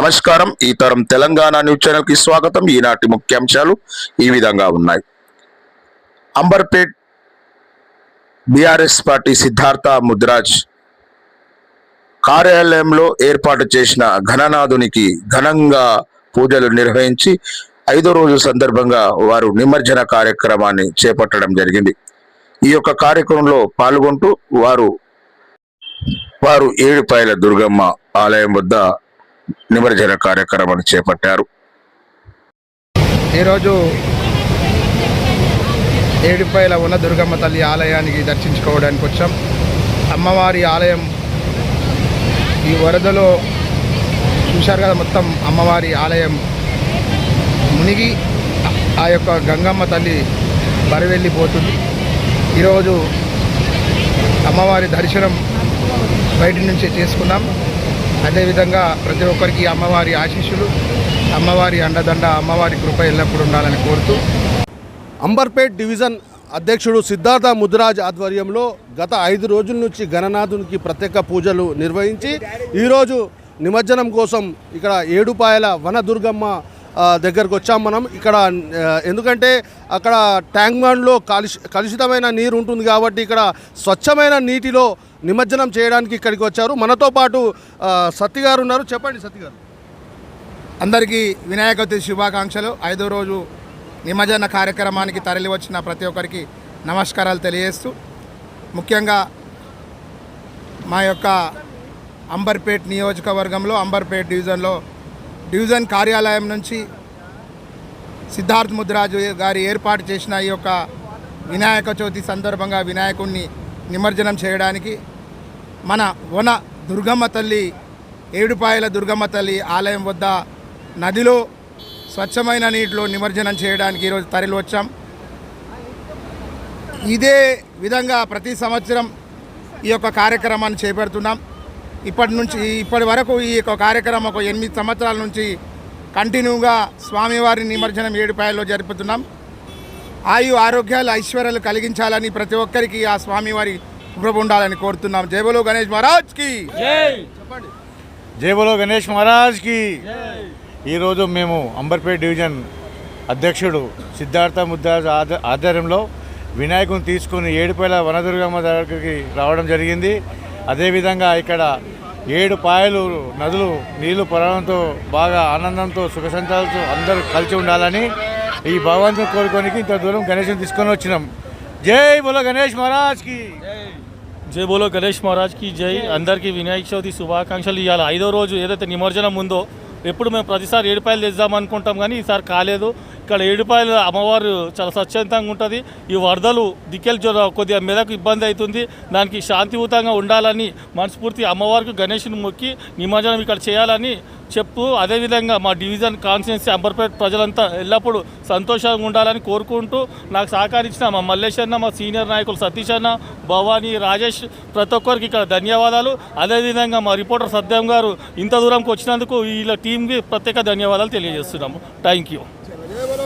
నమస్కారం. ఈ తరం తెలంగాణ న్యూస్ ఛానల్ కి స్వాగతం. ఈనాటి ముఖ్యాంశాలు ఈ విధంగా ఉన్నాయి. అంబర్పేట్ బీఆర్ఎస్ పార్టీ సిద్ధార్థ ముద్రాజ్ కార్యాలయంలో ఏర్పాటు చేసిన ఘననాథునికి ఘనంగా పూజలు నిర్వహించి 5వ రోజు సందర్భంగా వారు నిమజ్జన కార్యక్రమాన్ని చేపట్టడం జరిగింది. ఈ యొక్క కార్యక్రమంలో పాల్గొంటూ వారు ఏడుపాయల దుర్గమ్మ ఆలయం వద్ద నిమజ్జన కార్యక్రమాన్ని చేపట్టారు. ఈరోజు ఏడుపాయల ఉన్న దుర్గమ్మ తల్లి ఆలయానికి దర్శించుకోవడానికి వచ్చాం. అమ్మవారి ఆలయం ఈ వరదలో చూశారు కదా, మొత్తం అమ్మవారి ఆలయం మునిగి ఆ యొక్క గంగమ్మ తల్లి బరివెళ్ళిపోతుంది. ఈరోజు అమ్మవారి దర్శనం బయట నుంచి చేసుకున్నాం. అదేవిధంగా ప్రతి ఒక్కరికి అమ్మవారి ఆశీస్సులు, అమ్మవారి అండదండ, అమ్మవారి కృప ఎల్లప్పుడూ ఉండాలని కోరుతూ అంబర్పేట్ డివిజన్ అధ్యక్షుడు సిద్ధార్థ ముద్రాజ్ ఆధ్వర్యంలో గత 5 రోజుల నుంచి గణనాథునికి ప్రత్యేక పూజలు నిర్వహించి ఈరోజు నిమజ్జనం కోసం ఇక్కడ ఏడుపాయల వనదుర్గమ్మ దగ్గరకు వచ్చాం మనం. ఇక్కడ ఎందుకంటే అక్కడ ట్యాంక్ బండ్లో కలుషితమైన నీరు ఉంటుంది కాబట్టి ఇక్కడ స్వచ్ఛమైన నీటిలో నిమజ్జనం చేయడానికి ఇక్కడికి వచ్చారు. మనతో పాటు సత్తి గారు ఉన్నారు. చెప్పండి సత్తి గారు. అందరికీ వినాయక చవితి శుభాకాంక్షలు. 5వ రోజు నిమజ్జన కార్యక్రమానికి తరలి వచ్చిన ప్రతి ఒక్కరికి నమస్కారాలు తెలియజేస్తూ, ముఖ్యంగా మా యొక్క అంబర్పేట్ నియోజకవర్గంలో అంబర్పేట్ డివిజన్లో డివిజన్ కార్యాలయం నుంచి సిద్ధార్థ ముద్రాజు గారి ఏర్పాటు చేసిన ఈ యొక్క వినాయక చవితి సందర్భంగా వినాయకుడిని నిమజ్జనం చేయడానికి మన వన దుర్గమ్మ తల్లి ఏడుపాయల దుర్గమ్మ తల్లి ఆలయం వద్ద నదిలో స్వచ్ఛమైన నీటిలో నిమజ్జనం చేయడానికి ఈరోజు తరలి వచ్చాం. ఇదే విధంగా ప్రతి సంవత్సరం ఈ యొక్క కార్యక్రమాన్ని చేపడుతున్నాం. ఇప్పటి వరకు ఈ యొక్క కార్యక్రమం ఒక 8 సంవత్సరాల నుంచి కంటిన్యూగా స్వామివారి నిమజ్జనం ఏడుపాయల్లో జరుపుతున్నాం. ఆయు ఆరోగ్యాలు ఐశ్వర్యాలు కలిగించాలని ప్రతి ఒక్కరికి ఆ స్వామివారి కృప ఉండాలని కోరుతున్నాం. జై బోలో గణేష్ మహారాజ్ కి జై. చెప్పండి. జై బోలో గణేష్ మహారాజ్ కి. ఈరోజు మేము అంబర్పేట్ డివిజన్ అధ్యక్షుడు సిద్ధార్థ ముద్రాజ్ ఆధ్వర్యంలో వినాయకుని తీసుకుని ఏడుపాయల వనదుర్గమ్మ దగ్గరికి రావడం జరిగింది. అదేవిధంగా ఇక్కడ 7 పాయలు నదులు నీళ్లు పడడంతో బాగా ఆనందంతో సుఖసంతాలతో అందరూ కలిసి ఉండాలని ఈ భగవంతుని కోరుకోనికి ఇంత దూరం గణేష్ని తీసుకొని వచ్చినాం. జై బోలో గణేష్ మహారాజ్ కి జై బోలో గణేష్ మహారాజ్ కి జై. అందరికీ వినాయక చవితి శుభాకాంక్షలు. ఇవాళ 5వ రోజు ఏదైతే నిమజ్జనం ఉందో, ఎప్పుడు మేము ప్రతిసారి ఏడుపాయలు తెద్దాం అనుకుంటాం కానీ ఈసారి కాలేదు. ఇక్కడ ఏడుపాయలు అమ్మవారు చాలా స్వచ్ఛందంగా ఉంటుంది. ఈ వరదలు దిక్కెలు కొద్దిగా మెదకు ఇబ్బంది అవుతుంది. దానికి శాంతియుతంగా ఉండాలని మనస్ఫూర్తి అమ్మవారికి గణేషుని మొక్కి నిమజ్జనం ఇక్కడ చేయాలని చెప్తూ, అదేవిధంగా మా డివిజన్ కాన్స్టిట్యున్సీ అంబర్పేట ప్రజలంతా ఎల్లప్పుడూ సంతోషంగా ఉండాలని కోరుకుంటూ నాకు సహకరించిన మా మల్లేష్ అన్న, మా సీనియర్ నాయకులు సతీష్ అన్న, భవానీ, రాజేష్, ప్రతి ఒక్కరికి ఇక్కడ ధన్యవాదాలు. అదేవిధంగా మా రిపోర్టర్ సత్యం గారు ఇంత దూరంకి వచ్చినందుకు వీళ్ళ టీంకి ప్రత్యేక ధన్యవాదాలు తెలియజేస్తున్నాము. Thank you.